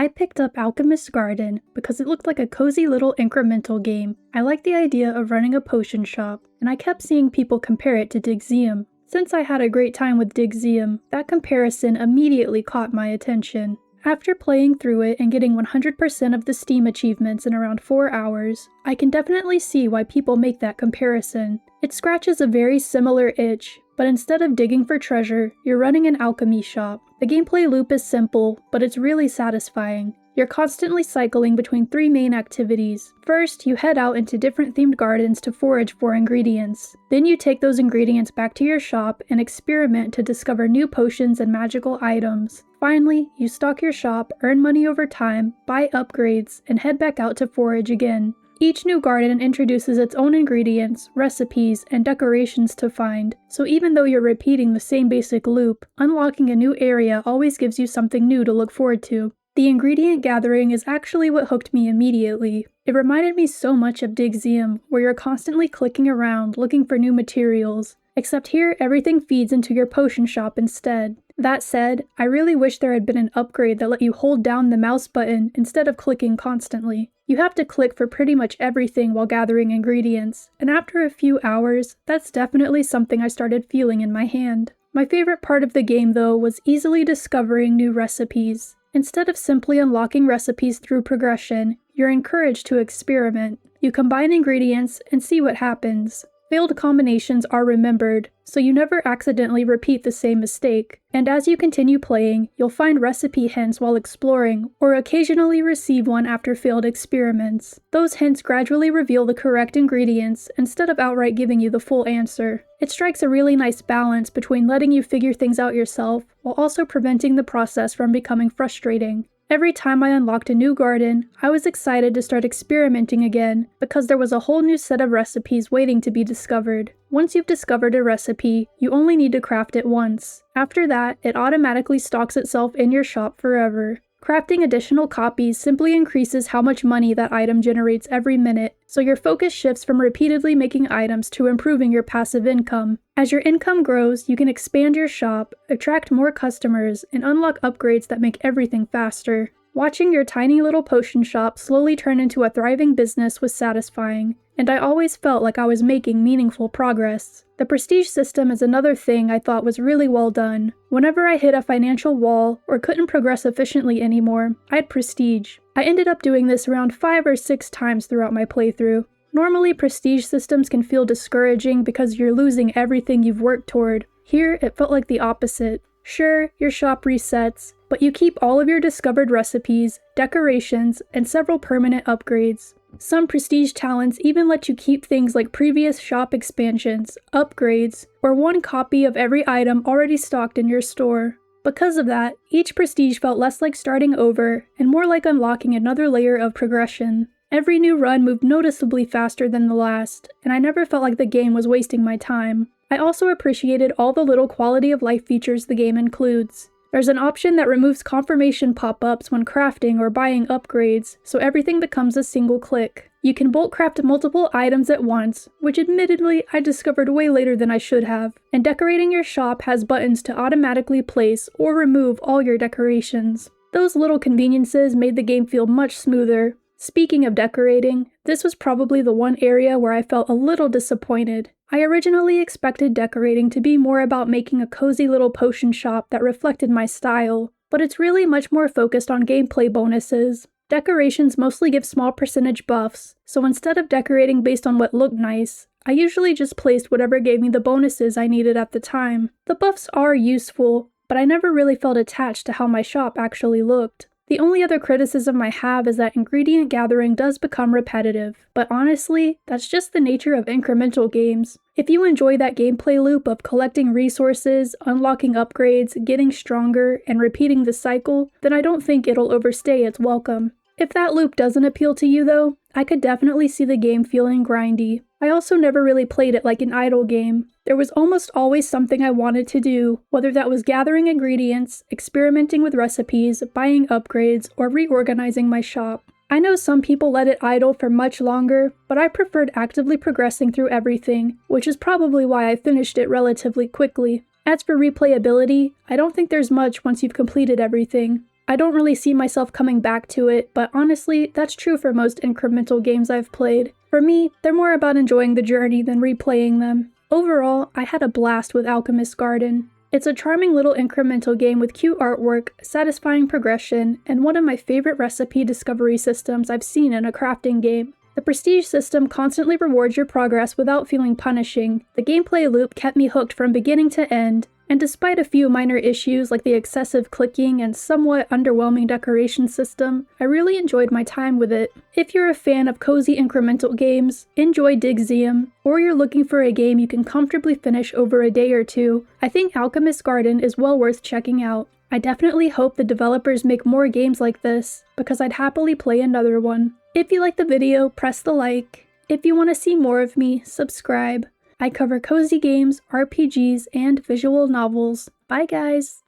I picked up Alchemist Garden because it looked like a cozy little incremental game. I liked the idea of running a potion shop, and I kept seeing people compare it to Digseum. Since I had a great time with Digseum, that comparison immediately caught my attention. After playing through it and getting 100% of the Steam achievements in around 4 hours, I can definitely see why people make that comparison. It scratches a very similar itch, but instead of digging for treasure, you're running an alchemy shop. The gameplay loop is simple, but it's really satisfying. You're constantly cycling between 3 main activities. First, you head out into different themed gardens to forage for ingredients. Then you take those ingredients back to your shop and experiment to discover new potions and magical items. Finally, you stock your shop, earn money over time, buy upgrades, and head back out to forage again. Each new garden introduces its own ingredients, recipes, and decorations to find, so even though you're repeating the same basic loop, unlocking a new area always gives you something new to look forward to. The ingredient gathering is actually what hooked me immediately. It reminded me so much of Digseum, where you're constantly clicking around looking for new materials, except here everything feeds into your potion shop instead. That said, I really wish there had been an upgrade that let you hold down the mouse button instead of clicking constantly. You have to click for pretty much everything while gathering ingredients, and after a few hours, that's definitely something I started feeling in my hand. My favorite part of the game, though, was easily discovering new recipes. Instead of simply unlocking recipes through progression, you're encouraged to experiment. You combine ingredients and see what happens. Failed combinations are remembered, so you never accidentally repeat the same mistake. And as you continue playing, you'll find recipe hints while exploring, or occasionally receive one after failed experiments. Those hints gradually reveal the correct ingredients instead of outright giving you the full answer. It strikes a really nice balance between letting you figure things out yourself, while also preventing the process from becoming frustrating. Every time I unlocked a new garden, I was excited to start experimenting again, because there was a whole new set of recipes waiting to be discovered. Once you've discovered a recipe, you only need to craft it once. After that, it automatically stocks itself in your shop forever. Crafting additional copies simply increases how much money that item generates every minute, so your focus shifts from repeatedly making items to improving your passive income. As your income grows, you can expand your shop, attract more customers, and unlock upgrades that make everything faster. Watching your tiny little potion shop slowly turn into a thriving business was satisfying, and I always felt like I was making meaningful progress. The prestige system is another thing I thought was really well done. Whenever I hit a financial wall or couldn't progress efficiently anymore, I'd prestige. I ended up doing this around 5 or 6 times throughout my playthrough. Normally, prestige systems can feel discouraging because you're losing everything you've worked toward. Here, it felt like the opposite. Sure, your shop resets, but you keep all of your discovered recipes, decorations, and several permanent upgrades. Some prestige talents even let you keep things like previous shop expansions, upgrades, or one copy of every item already stocked in your store. Because of that, each prestige felt less like starting over and more like unlocking another layer of progression. Every new run moved noticeably faster than the last, and I never felt like the game was wasting my time. I also appreciated all the little quality of life features the game includes. There's an option that removes confirmation pop-ups when crafting or buying upgrades, so everything becomes a single click. You can bulk craft multiple items at once, which admittedly I discovered way later than I should have, and decorating your shop has buttons to automatically place or remove all your decorations. Those little conveniences made the game feel much smoother. Speaking of decorating, this was probably the one area where I felt a little disappointed. I originally expected decorating to be more about making a cozy little potion shop that reflected my style, but it's really much more focused on gameplay bonuses. Decorations mostly give small percentage buffs, so instead of decorating based on what looked nice, I usually just placed whatever gave me the bonuses I needed at the time. The buffs are useful, but I never really felt attached to how my shop actually looked. The only other criticism I have is that ingredient gathering does become repetitive, but honestly, that's just the nature of incremental games. If you enjoy that gameplay loop of collecting resources, unlocking upgrades, getting stronger, and repeating the cycle, then I don't think it'll overstay its welcome. If that loop doesn't appeal to you though, I could definitely see the game feeling grindy. I also never really played it like an idle game. There was almost always something I wanted to do, whether that was gathering ingredients, experimenting with recipes, buying upgrades, or reorganizing my shop. I know some people let it idle for much longer, but I preferred actively progressing through everything, which is probably why I finished it relatively quickly. As for replayability, I don't think there's much once you've completed everything. I don't really see myself coming back to it, but honestly, that's true for most incremental games I've played. For me, they're more about enjoying the journey than replaying them. Overall, I had a blast with Alchemist Garden. It's a charming little incremental game with cute artwork, satisfying progression, and one of my favorite recipe discovery systems I've seen in a crafting game. The prestige system constantly rewards your progress without feeling punishing. The gameplay loop kept me hooked from beginning to end, and despite a few minor issues like the excessive clicking and somewhat underwhelming decoration system, I really enjoyed my time with it. If you're a fan of cozy incremental games, enjoy Digseum, or you're looking for a game you can comfortably finish over a day or two, I think Alchemist Garden is well worth checking out. I definitely hope the developers make more games like this, because I'd happily play another one. If you like the video, press the like. If you want to see more of me, subscribe. I cover cozy games, RPGs, and visual novels. Bye guys!